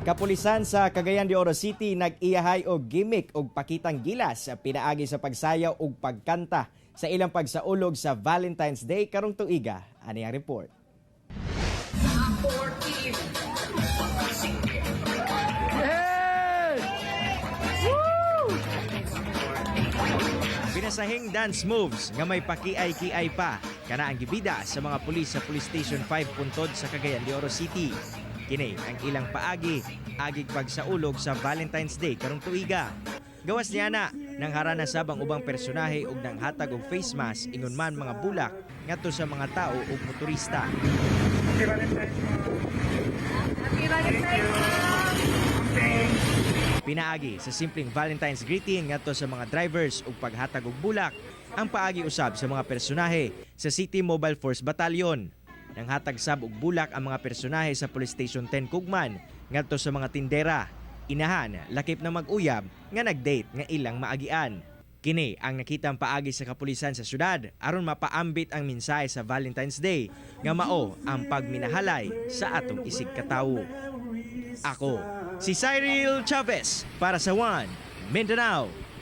Kapulisan sa Cagayan de Oro City nag-iyahay og gimmick og pakitang gilas pinaagi sa pagsayaw og pagkanta sa ilang pagsaulog sa Valentine's Day karong tuiga. Ani ang report. Pinasahing dance moves nga may pakiay-kiay pa kana ang gibida sa mga pulis sa Police Station 5 Puntod sa Cagayan de Oro City. Kini ang ilang paagi, agig pagsaulog sa Valentine's Day karong tuiga. Gawas niya na, nang harana sabang ubang personahe og nang hatag og face mask ingon man mga bulak ngadto sa mga tao ug motorista. Pinaagi sa simpleng Valentine's greeting ngadto sa mga drivers ug paghatag og bulak ang paagi usab sa mga personahe sa City Mobile Force Battalion. Nang hatag sab og bulak ang mga personahe sa Police Station 10 Kugman ngadto sa mga tindera. Inahan, lakip na mag-uyab nga nag-date nga ilang maagian. Kini ang nakitang paagi sa kapulisan sa syudad aron mapaambit ang mensahe sa Valentine's Day nga mao ang pagminahalay sa atong isig katawo. Ako, si Cyril Chavez para sa One Mindanao.